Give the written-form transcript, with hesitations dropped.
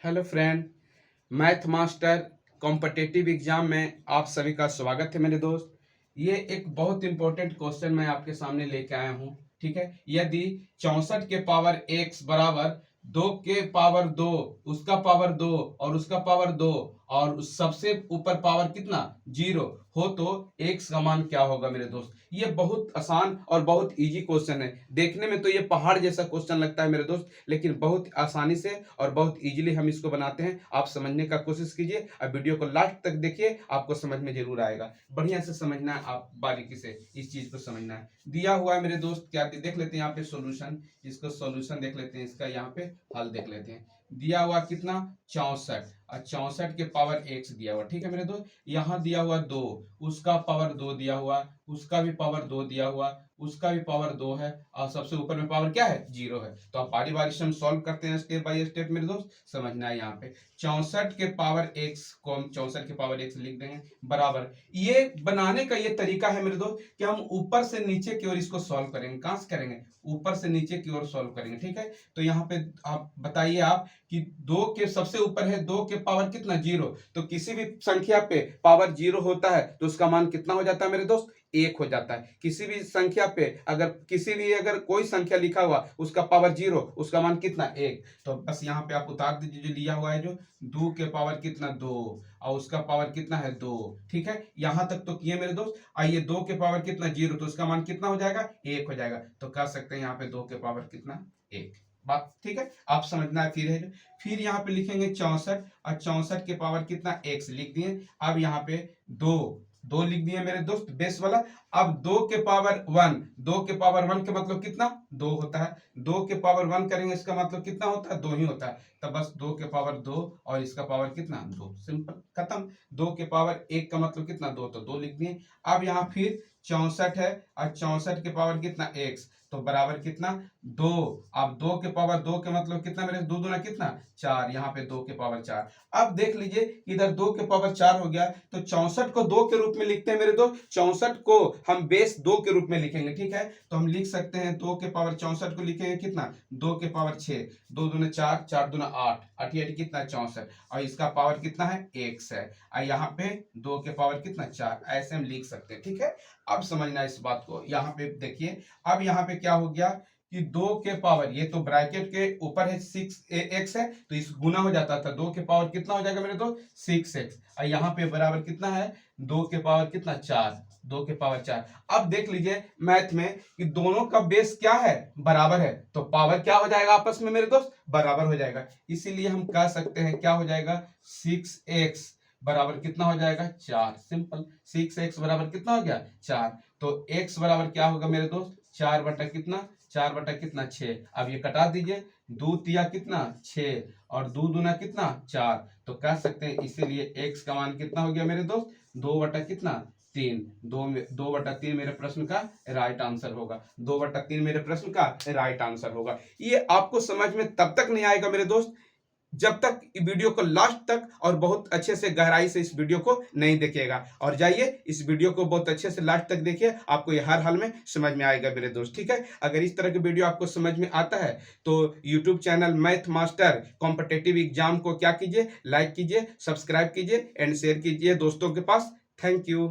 Hello friend, math master competitive exam में आप सभी का स्वागत है मेरे दोस्त। ये एक बहुत इंपॉर्टेंट क्वेश्चन मैं आपके सामने लेके आया हूँ। ठीक है, यदि 64 के पावर x बराबर 2 के पावर 2, उसका पावर 2 और उसका पावर 2 और उस सबसे ऊपर पावर कितना 0 हो तो x का मान क्या होगा मेरे दोस्त। ये बहुत आसान और बहुत इजी क्वेश्चन है। देखने में तो ये पहाड़ जैसा क्वेश्चन लगता है मेरे दोस्त, लेकिन बहुत आसानी से और बहुत इजीली हम इसको बनाते हैं। आप समझने का कोशिश कीजिए और वीडियो को लास्ट तक देखिए, आपको समझ में जरूर आएगा। बढ़िया से समझना है, आप बारीकी से इस चीज को समझना है। दिया हुआ है मेरे दोस्त, क्या देख लेते हैं यहाँ पे सॉल्यूशन, इसको सॉल्यूशन देख लेते हैं, इसका यहाँ पे हल देख लेते हैं। दिया हुआ कितना 64 और 64 के पावर x दिया हुआ। ठीक है मेरे दोस्त, यहाँ दिया हुआ 2, उसका पावर 2 दिया हुआ, उसका भी पावर 2 दिया हुआ, उसका भी पावर 2 है और सबसे ऊपर में पावर क्या है 0 है। तो आप बारी बारी से हम सॉल्व करते हैं स्टेप बाय स्टेप मेरे दोस्त, समझना है। यहाँ पे 64 के पावर x को हम 64 के पावर x लिख देंगे बराबर। ये बनाने का ये तरीका है मेरे दोस्त कि हम ऊपर से नीचे की ओर इसको सॉल्व करेंगे। कहां से करेंगे, ऊपर से नीचे की ओर सॉल्व करेंगे। ठीक है, तो यहाँ पे आप बताइए आप कि 2 के सबसे ऊपर है 2 के पावर कितना 0, तो किसी भी संख्या पे पावर 0 होता है तो उसका मान कितना हो जाता है मेरे दोस्त, 1 हो जाता है। किसी भी संख्या पे अगर कोई संख्या लिखा हुआ उसका पावर 0, उसका मान कितना 1। तो बस यहाँ पे आप उतार दीजिए जो लिया हुआ है, जो 2 के पावर कितना 2 और उसका पावर कितना है 2। ठीक है, यहां तक तो किए मेरे दोस्त। आइए 2 के पावर कितना 0, तो उसका मान कितना हो जाएगा 1 हो जाएगा। तो कह सकते हैं यहाँ पे 2 के पावर कितना 1। बात ठीक है, आप समझना है। फिर यहाँ पे लिखेंगे 64 और 64 के पावर कितना x लिख दिए। अब यहाँ पे 2 2 लिख दिए मेरे दोस्त बेस वाला। अब 2 के पावर 1, 2 के पावर 1 के मतलब कितना 2 होता है। 2 के पावर 1 करेंगे इसका मतलब कितना होता है 2 ही होता है। तब बस 2 के पावर 2 और इसका पावर कितना 2, सिंपल खत्म। 2 के पावर 1 का मतलब कितना 2, तो 2 लिख दिए। अब यहाँ फिर 64 है और 64 के पावर कितना x, तो बराबर कितना 2। अब 2 के पावर 2 के मतलब कितना मेरे 2 दूना कितना 4, यहाँ पे 2 के पावर 4। अब देख लीजिए इधर 2 के पावर 4 हो गया, तो 64 को 2 के रूप में लिखते हैं मेरे दोस्त। 64 को हम बेस 2 के रूप में लिखेंगे। ठीक है, तो हम लिख सकते हैं 2 के पावर 64 को लिखेंगे कितना 2 के पावर 6, 2 दूना 4, 4 दूना 8, 8 कितना 64 और इसका पावर कितना है x है। और यहाँ पे 2 के पावर कितना 4, ऐसे हम लिख सकते हैं। ठीक है, अब समझना इस बात को। यहाँ पे देखिए, अब यहाँ पे क्या हो गया कि 2 के पावर, ये तो ब्रैकेट के ऊपर है 6x है तो इस गुना हो जाता था। 2 के पावर कितना हो जाएगा मेरे तो 6x और यहाँ पे बराबर कितना है 2 के पावर कितना 4, 2 के पावर 4। अब देख लीजिए मैथ में कि दोनों का बेस क्या है बराबर है, तो पावर क्या हो जाएगा आपस में मेरे दोस्त बराबर हो जाएगा। इसीलिए हम कह सकते हैं क्या हो जाएगा 6x बराबर कितना हो जाएगा 4। सिंपल, 6x बराबर कितना हो गया 4। तो x बराबर क्या होगा मेरे दोस्त 4 बटा कितना 4 बटा कितना 6। अब ये कटा दीजिए, 2 तिया कितना 6 और 2 दूना कितना 4। तो कह सकते हैं इसीलिए x का मान कितना हो गया मेरे दोस्त 2 बटा कितना 3। 2 बटा 3 मेरे प्रश्न का राइट आंसर होगा। 2 बटा 3 मेरे प्रश्न का राइट आंसर होगा। ये आपको समझ में तब तक नहीं आएगा मेरे दोस्त जब तक वीडियो को लास्ट तक और बहुत अच्छे से गहराई से इस वीडियो को नहीं देखिएगा। और जाइए इस वीडियो को बहुत अच्छे से लास्ट तक देखिए, आपको ये हर हाल में समझ में आएगा मेरे दोस्त। ठीक है, अगर इस तरह के वीडियो आपको समझ में आता है तो YouTube channel math master competitive exam को क्या कीजिए, लाइक कीजिए, सब्सक्राइब कीजिए एंड शेयर कीजिए दोस्तों के पास। Thank you.